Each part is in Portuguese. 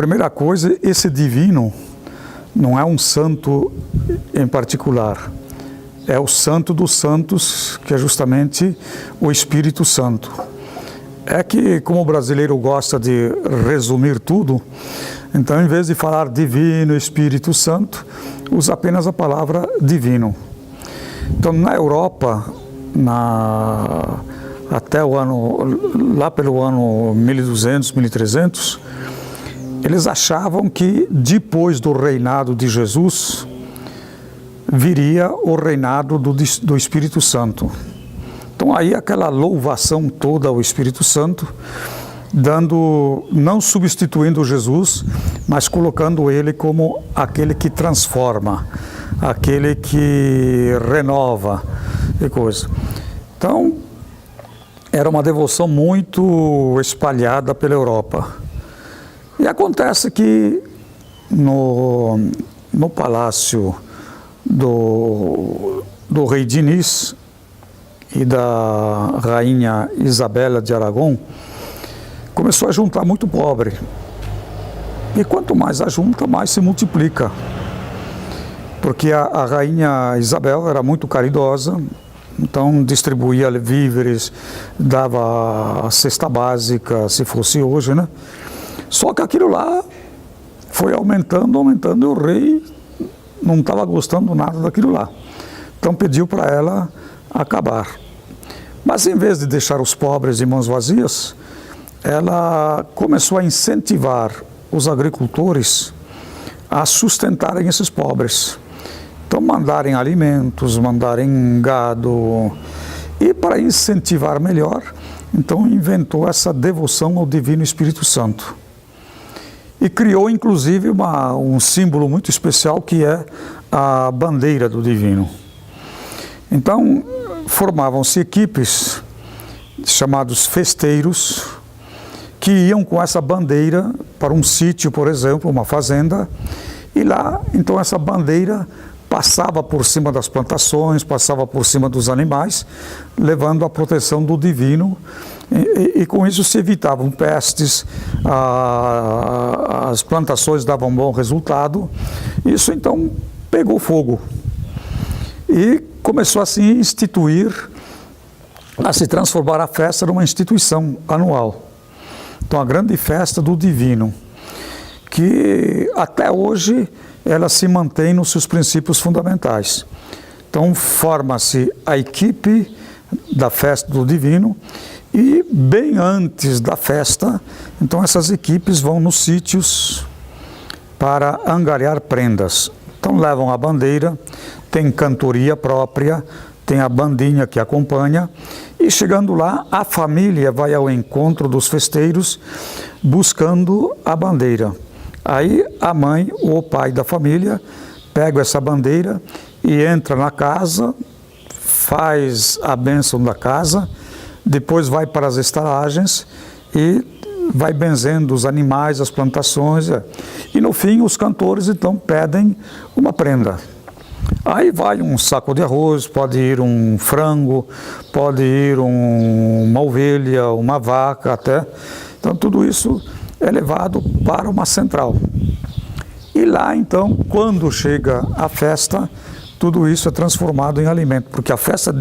Primeira coisa, esse divino não é um santo em particular, é o santo dos santos, que é justamente o Espírito Santo. É que, como o brasileiro gosta de resumir tudo, então, em vez de falar divino, Espírito Santo, usa apenas a palavra divino. Então, na Europa, até o ano, lá pelo ano 1200, 1300, eles achavam que depois do reinado de Jesus, viria o reinado do Espírito Santo. Então aí aquela louvação toda ao Espírito Santo, não substituindo Jesus, mas colocando ele como aquele que transforma, aquele que renova e coisa. Então, era uma devoção muito espalhada pela Europa. E acontece que no palácio do rei Diniz e da rainha Isabela de Aragão, começou a juntar muito pobre. E quanto mais ajunta, mais se multiplica. Porque a rainha Isabel era muito caridosa, então distribuía víveres, dava a cesta básica, se fosse hoje, né? Só que aquilo lá foi aumentando, aumentando, e o rei não estava gostando nada daquilo lá. Então pediu para ela acabar. Mas em vez de deixar os pobres de mãos vazias, ela começou a incentivar os agricultores a sustentarem esses pobres. Então mandarem alimentos, mandarem gado. E para incentivar melhor, então inventou essa devoção ao Divino Espírito Santo. E criou inclusive um símbolo muito especial, que é a bandeira do Divino. Então formavam-se equipes chamados festeiros, que iam com essa bandeira para um sítio, por exemplo, uma fazenda, e lá então essa bandeira passava por cima das plantações, passava por cima dos animais, levando a proteção do divino, e com isso se evitavam pestes, as plantações davam bom resultado. Isso então pegou fogo e começou assim a se transformar a festa numa instituição anual. Então a grande festa do divino, que até hoje ela se mantém nos seus princípios fundamentais. Então forma-se a equipe da festa do divino, e bem antes da festa, então essas equipes vão nos sítios para angariar prendas. Então levam a bandeira, tem cantoria própria, tem a bandinha que acompanha, e chegando lá, a família vai ao encontro dos festeiros buscando a bandeira. Aí a mãe ou o pai da família pega essa bandeira e entra na casa, faz a bênção da casa, depois vai para as estalagens e vai benzendo os animais, as plantações, e no fim os cantores então pedem uma prenda. Aí vai um saco de arroz, pode ir um frango, pode ir uma ovelha, uma vaca até. Então tudo isso é levado para uma central. E lá então, quando chega a festa, tudo isso é transformado em alimento, porque a festa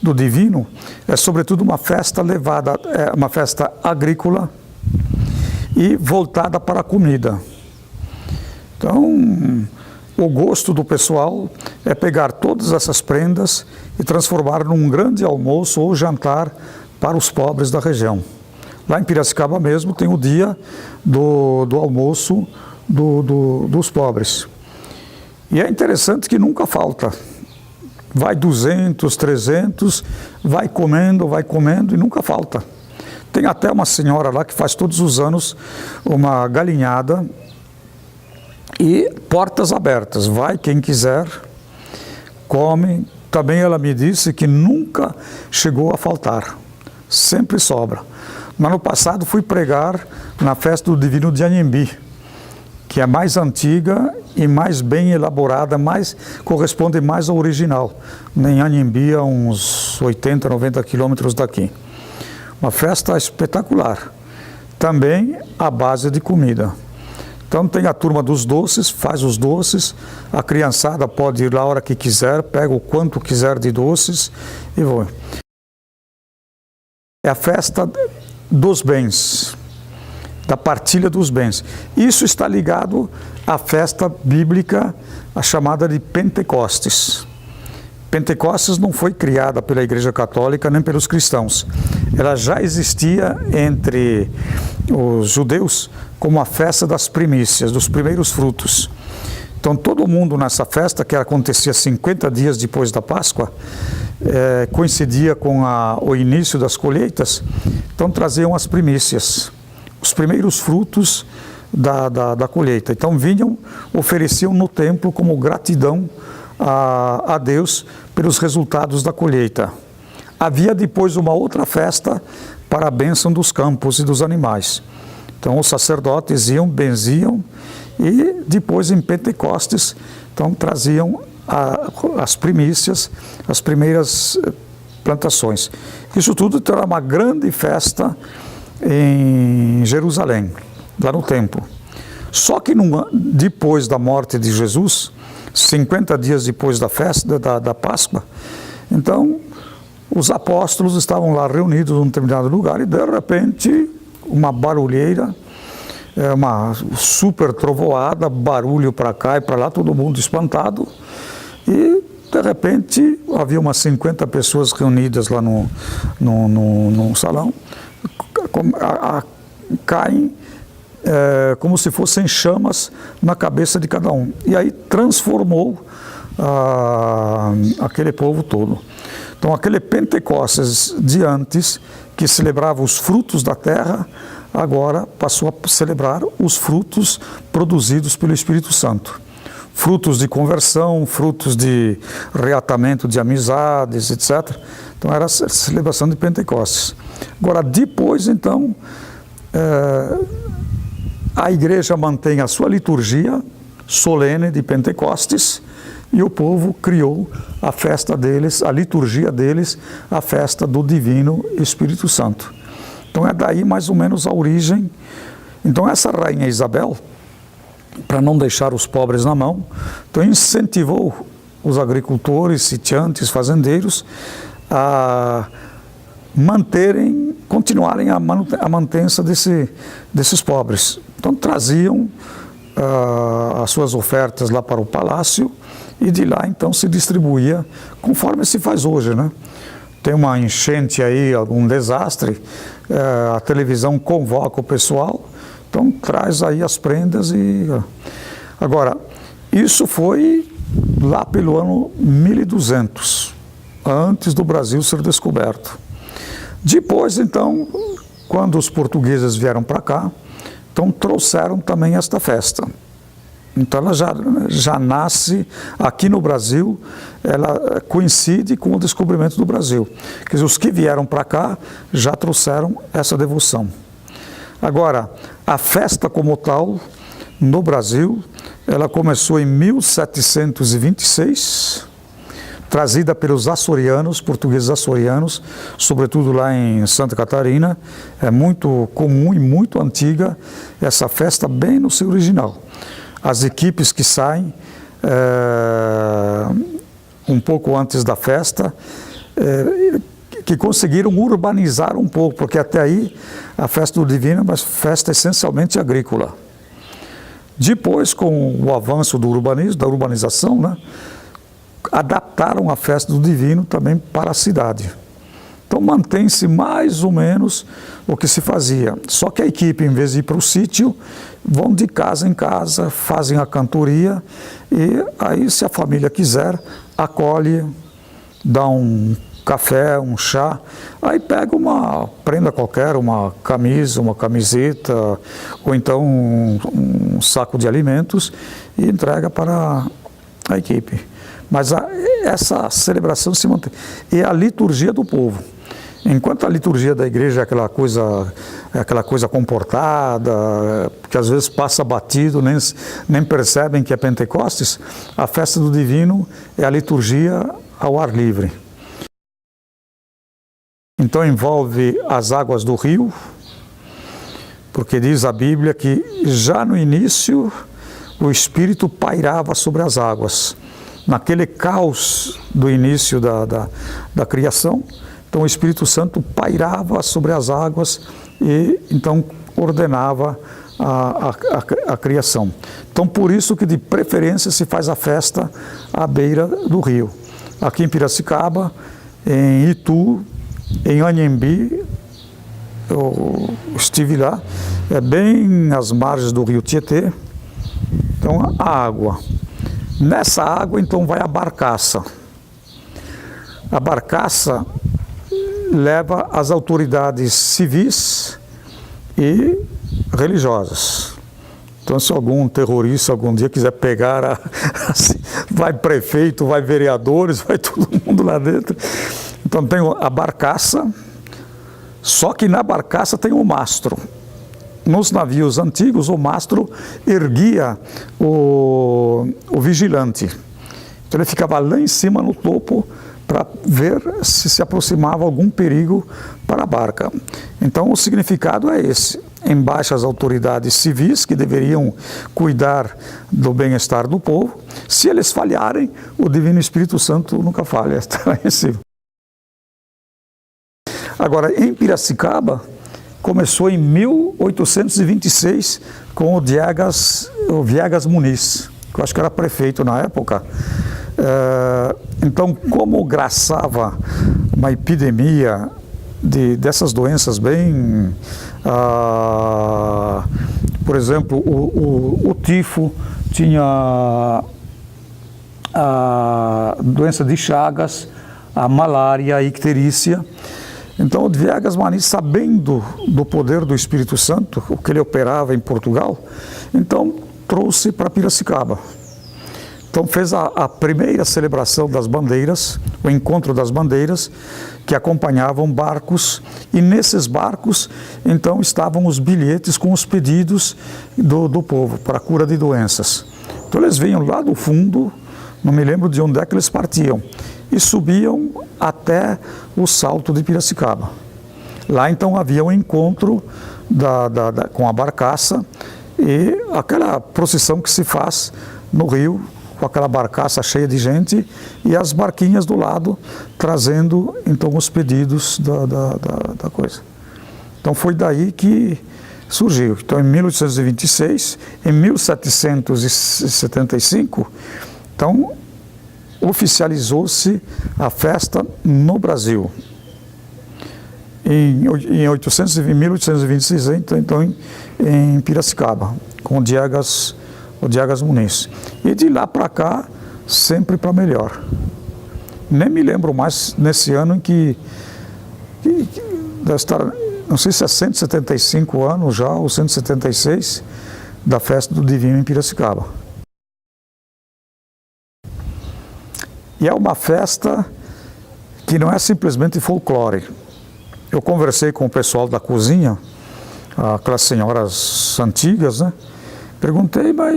do divino é sobretudo uma festa uma festa agrícola e voltada para a comida. Então, o gosto do pessoal é pegar todas essas prendas e transformar num grande almoço ou jantar para os pobres da região. Lá em Piracicaba mesmo tem o dia do almoço dos pobres. E é interessante que nunca falta. Vai 200, 300, vai comendo e nunca falta. Tem até uma senhora lá que faz todos os anos uma galinhada e portas abertas. Vai quem quiser, come. Também ela me disse que nunca chegou a faltar. Sempre sobra. Mas no passado fui pregar na festa do Divino de Anhembi, que é mais antiga e mais bem elaborada, corresponde mais ao original. Em Anhembi, a uns 80, 90 quilômetros daqui. Uma festa espetacular. Também à base de comida. Então tem a turma dos doces, faz os doces, a criançada pode ir lá a hora que quiser, pega o quanto quiser de doces e vai. É a festa dos bens, da partilha dos bens. Isso está ligado à festa bíblica, a chamada de Pentecostes. Pentecostes não foi criada pela Igreja Católica nem pelos cristãos. Ela já existia entre os judeus como a festa das primícias, dos primeiros frutos. Então todo mundo nessa festa, que acontecia 50 dias depois da Páscoa, coincidia com o início das colheitas, então traziam as primícias, os primeiros frutos da colheita. Então vinham, ofereciam no templo como gratidão a Deus pelos resultados da colheita. Havia depois uma outra festa para a bênção dos campos e dos animais. Então os sacerdotes iam, benziam, e depois em Pentecostes, então traziam as primícias, as primeiras plantações. Isso tudo era uma grande festa em Jerusalém, lá no templo. Só que depois da morte de Jesus, 50 dias depois da festa da Páscoa, então os apóstolos estavam lá reunidos num determinado lugar e de repente uma barulheira, uma super trovoada, barulho para cá e para lá, todo mundo espantado, e de repente havia umas 50 pessoas reunidas lá no salão, caem como se fossem chamas na cabeça de cada um. E aí transformou aquele povo todo. Então aquele Pentecostes de antes, que celebrava os frutos da terra, agora passou a celebrar os frutos produzidos pelo Espírito Santo. Frutos de conversão, frutos de reatamento de amizades, etc. Então era a celebração de Pentecostes. Agora, depois, então, a igreja mantém a sua liturgia solene de Pentecostes e o povo criou a festa deles, a liturgia deles, a festa do Divino Espírito Santo. Então é daí mais ou menos a origem. Então essa rainha Isabel, para não deixar os pobres na mão, então incentivou os agricultores, sitiantes, fazendeiros a continuarem a mantença desses pobres. Então traziam as suas ofertas lá para o palácio e de lá então se distribuía conforme se faz hoje, né? Tem uma enchente aí, algum desastre, a televisão convoca o pessoal, então traz aí as prendas e... Agora, isso foi lá pelo ano 1200, antes do Brasil ser descoberto. Depois, então, quando os portugueses vieram para cá, então trouxeram também esta festa. Então ela já nasce aqui no Brasil, ela coincide com o descobrimento do Brasil. Quer dizer, os que vieram para cá já trouxeram essa devoção. Agora, a festa como tal, no Brasil, ela começou em 1726, trazida pelos açorianos, portugueses açorianos, sobretudo lá em Santa Catarina. É muito comum e muito antiga essa festa, bem no seu original. As equipes que saem um pouco antes da festa, que conseguiram urbanizar um pouco, porque até aí a festa do Divino é uma festa essencialmente agrícola. Depois, com o avanço do urbanismo, da urbanização, né, adaptaram a festa do Divino também para a cidade. Então mantém-se mais ou menos o que se fazia. Só que a equipe, em vez de ir para o sítio, vão de casa em casa, fazem a cantoria e aí, se a família quiser, acolhe, dá um café, um chá, aí pega uma prenda qualquer, uma camisa, uma camiseta, ou então um saco de alimentos e entrega para a equipe. Mas essa celebração se mantém. E a liturgia do povo. Enquanto a liturgia da igreja é aquela coisa comportada, que às vezes passa batido, nem percebem que é Pentecostes, a festa do Divino é a liturgia ao ar livre. Então envolve as águas do rio, porque diz a Bíblia que já no início o Espírito pairava sobre as águas, naquele caos do início da criação. Então o Espírito Santo pairava sobre as águas e então ordenava a criação. Então por isso que de preferência se faz a festa à beira do rio. Aqui em Piracicaba, em Itu, em Anhembi, eu estive lá, é bem às margens do rio Tietê. Então a água. Nessa água então vai a barcaça. A barcaça leva as autoridades civis e religiosas. Então, se algum terrorista algum dia quiser pegar, assim, vai prefeito, vai vereadores, vai todo mundo lá dentro. Então tem a barcaça, só que na barcaça tem um mastro. Nos navios antigos, o mastro erguia o vigilante. Então ele ficava lá em cima no topo para ver se aproximava algum perigo para a barca. Então o significado é esse. Embaixo as autoridades civis que deveriam cuidar do bem-estar do povo. Se eles falharem, o Divino Espírito Santo nunca falha, está lá em cima. Agora, em Piracicaba, começou em 1826 com o Viegas Muniz, que eu acho que era prefeito na época. Então, como graçava uma epidemia dessas doenças bem... por exemplo, o tifo, tinha a doença de Chagas, a malária, a icterícia. Então, o Viegas Muniz, sabendo do poder do Espírito Santo, o que ele operava em Portugal, então trouxe para Piracicaba. Então fez a primeira celebração das bandeiras, o encontro das bandeiras, que acompanhavam barcos, e nesses barcos então estavam os bilhetes com os pedidos do povo para a cura de doenças. Então eles vinham lá do fundo, não me lembro de onde é que eles partiam, e subiam até o Salto de Piracicaba. Lá então havia um encontro com a barcaça e aquela procissão que se faz no rio, com aquela barcaça cheia de gente e as barquinhas do lado trazendo então os pedidos da coisa. Então foi daí que surgiu. Então em 1826, em 1775, então oficializou-se a festa no Brasil. Em 1826, então em Piracicaba, com o Viegas Muniz. E de lá para cá, sempre para melhor. Nem me lembro mais nesse ano em que deve estar, não sei se é 175 anos já, ou 176, da festa do Divino em Piracicaba. E é uma festa que não é simplesmente folclore. Eu conversei com o pessoal da cozinha, aquelas senhoras antigas, né? Perguntei, mas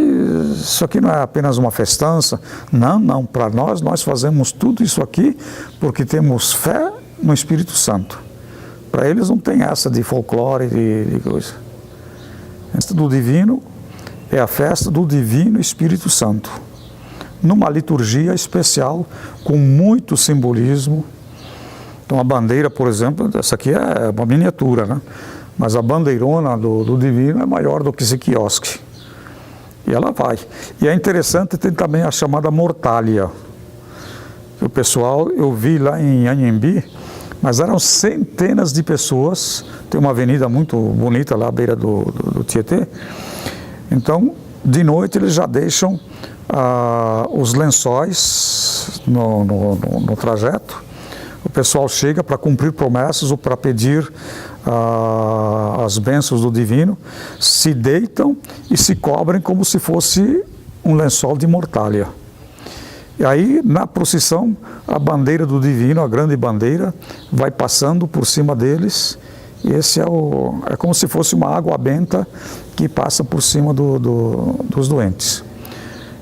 isso aqui não é apenas uma festança? Não, para nós fazemos tudo isso aqui porque temos fé no Espírito Santo. Para eles não tem essa de folclore, de coisa. A festa do Divino é a festa do Divino Espírito Santo, numa liturgia especial, com muito simbolismo. Então a bandeira, por exemplo, essa aqui é uma miniatura, né? Mas a bandeirona do Divino é maior do que esse quiosque. E ela vai. E é interessante, tem também a chamada mortalha. O pessoal, eu vi lá em Anhembi, mas eram centenas de pessoas. Tem uma avenida muito bonita lá à beira do Tietê. Então, de noite eles já deixam os lençóis no trajeto. O pessoal chega para cumprir promessas ou para pedir as bênçãos do Divino, se deitam e se cobrem como se fosse um lençol de mortalha. E aí, na procissão, a bandeira do Divino, a grande bandeira, vai passando por cima deles, e esse é como se fosse uma água benta que passa por cima dos doentes.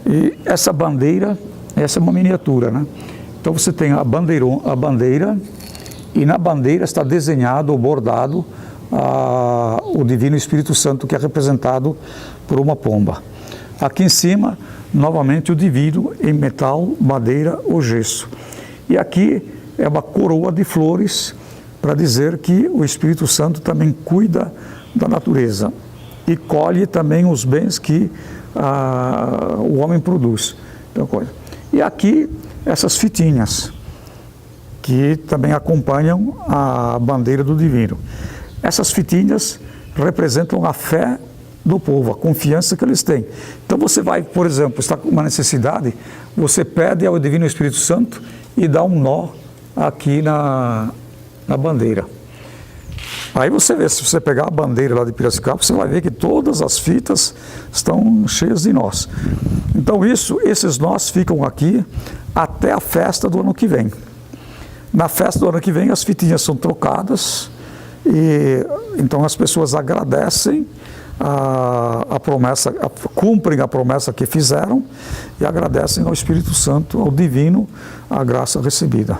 E essa bandeira, essa é uma miniatura, né? Então você tem a bandeira, e na bandeira está desenhado ou bordado o Divino Espírito Santo, que é representado por uma pomba. Aqui em cima, novamente o Divino em metal, madeira ou gesso. E aqui é uma coroa de flores para dizer que o Espírito Santo também cuida da natureza e colhe também os bens que o homem produz. Então, e aqui essas fitinhas que também acompanham a bandeira do Divino. Essas fitinhas representam a fé do povo, a confiança que eles têm. Então você vai, por exemplo, está com uma necessidade, você pede ao Divino Espírito Santo e dá um nó aqui na bandeira. Aí você vê, se você pegar a bandeira lá de Piracicaba, você vai ver que todas as fitas estão cheias de nós. Então esses nós ficam aqui até a festa do ano que vem. Na festa do ano que vem as fitinhas são trocadas e então as pessoas agradecem a promessa, cumprem a promessa que fizeram e agradecem ao Espírito Santo, ao Divino, a graça recebida.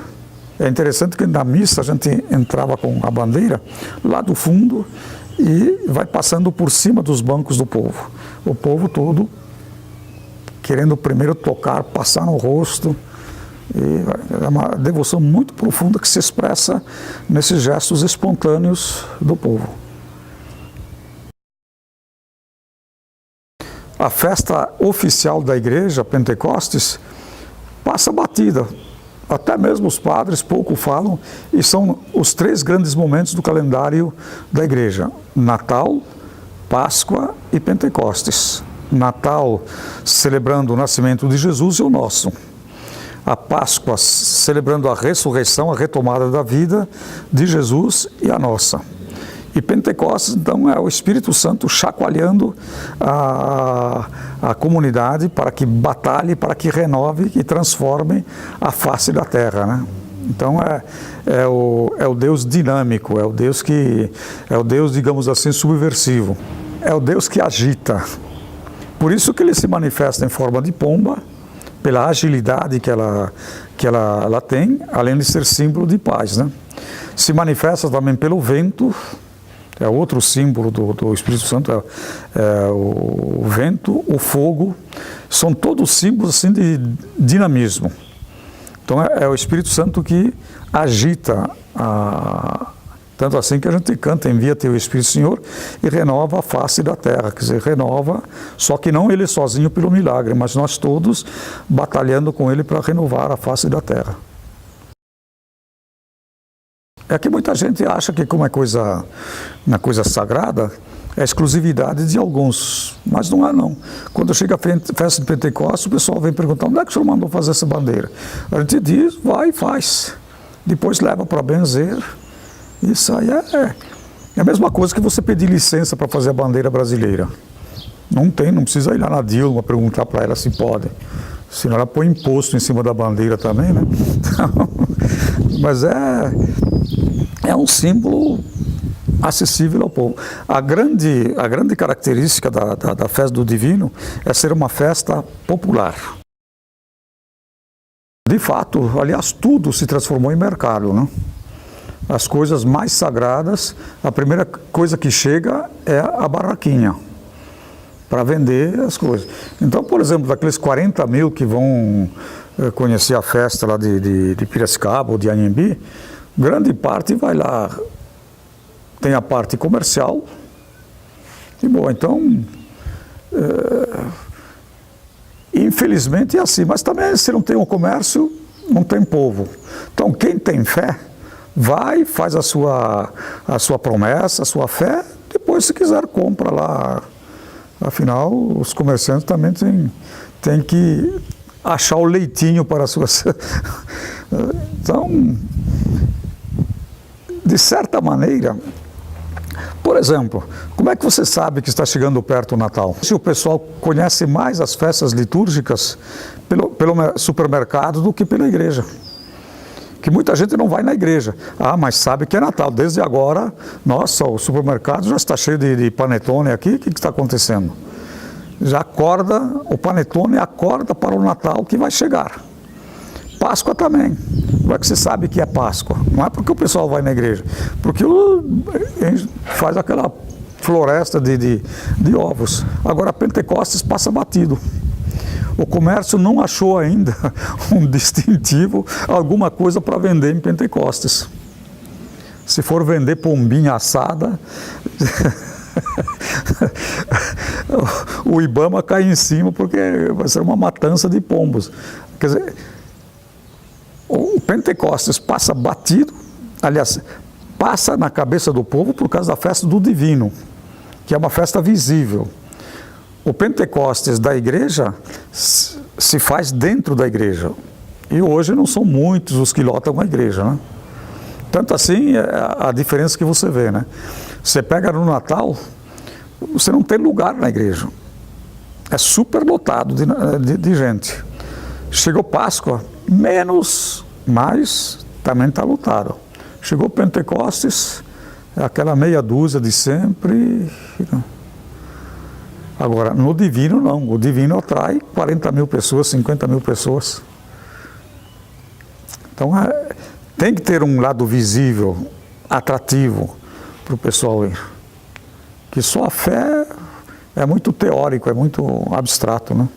É interessante que na missa a gente entrava com a bandeira lá do fundo e vai passando por cima dos bancos do povo. O povo todo querendo primeiro tocar, passar no rosto. E é uma devoção muito profunda que se expressa nesses gestos espontâneos do povo. A festa oficial da igreja, Pentecostes, passa batida. Até mesmo os padres pouco falam, e são os 3 grandes momentos do calendário da igreja: Natal, Páscoa e Pentecostes. Natal, celebrando o nascimento de Jesus, e o nosso. A Páscoa, celebrando a ressurreição, a retomada da vida de Jesus, e a nossa. E Pentecostes, então, é o Espírito Santo chacoalhando a comunidade para que batalhe, para que renove e transforme a face da terra, né? Então é o Deus dinâmico, é o Deus, digamos assim, subversivo. É o Deus que agita. Por isso que ele se manifesta em forma de pomba, pela agilidade que ela tem, além de ser símbolo de paz, né? Se manifesta também pelo vento. É outro símbolo do Espírito Santo, é o vento, o fogo, são todos símbolos assim, de dinamismo. Então é o Espírito Santo que agita, tanto assim que a gente canta, envia teu Espírito, Senhor, e renova a face da terra, quer dizer, renova, só que não ele sozinho pelo milagre, mas nós todos batalhando com ele para renovar a face da terra. É que muita gente acha que como é uma coisa sagrada, é exclusividade de alguns, mas não é não. Quando chega a festa de Pentecostes, o pessoal vem perguntar, onde é que o senhor mandou fazer essa bandeira? A gente diz, vai e faz. Depois leva para benzer. Isso aí é a mesma coisa que você pedir licença para fazer a bandeira brasileira. Não precisa ir lá na Dilma perguntar para ela se pode. Senão ela põe imposto em cima da bandeira também, né? Então, mas é um símbolo acessível ao povo. A grande característica da festa do Divino é ser uma festa popular. De fato, aliás, tudo se transformou em mercado, né? As coisas mais sagradas, a primeira coisa que chega é a barraquinha para vender as coisas. Então, por exemplo, daqueles 40 mil que vão conhecer a festa lá de Piracicaba ou de Anhembi, grande parte vai lá, tem a parte comercial, e bom, então, infelizmente é assim, mas também se não tem um comércio, não tem povo. Então, quem tem fé, vai, faz a sua promessa, a sua fé, depois se quiser compra lá. Afinal, os comerciantes também têm que achar o leitinho para as suas... Então, de certa maneira, por exemplo, como é que você sabe que está chegando perto o Natal? Se o pessoal conhece mais as festas litúrgicas pelo supermercado do que pela igreja. Que muita gente não vai na igreja. Ah, mas sabe que é Natal. Desde agora, nossa, o supermercado já está cheio de panetone aqui. O que está acontecendo? Já acorda, o panetone acorda para o Natal que vai chegar. Páscoa também. Como é que você sabe que é Páscoa? Não é porque o pessoal vai na igreja, porque faz aquela floresta de ovos. Agora, Pentecostes passa batido. O comércio não achou ainda um distintivo, alguma coisa para vender em Pentecostes. Se for vender pombinha assada, o Ibama cai em cima porque vai ser uma matança de pombos. Quer dizer, o Pentecostes passa batido, aliás, passa na cabeça do povo por causa da festa do Divino, que é uma festa visível. O Pentecostes da igreja se faz dentro da igreja. E hoje não são muitos os que lotam a igreja, né? Tanto assim, a diferença que você vê, né? Você pega no Natal, você não tem lugar na igreja. É super lotado de gente. Chegou Páscoa, menos, mas também está lotado. Chegou Pentecostes, é aquela meia dúzia de sempre. Agora, no Divino não. O Divino atrai 40 mil pessoas, 50 mil pessoas. Então, tem que ter um lado visível, atrativo para o pessoal ir. Que só a fé é muito teórico, é muito abstrato, né?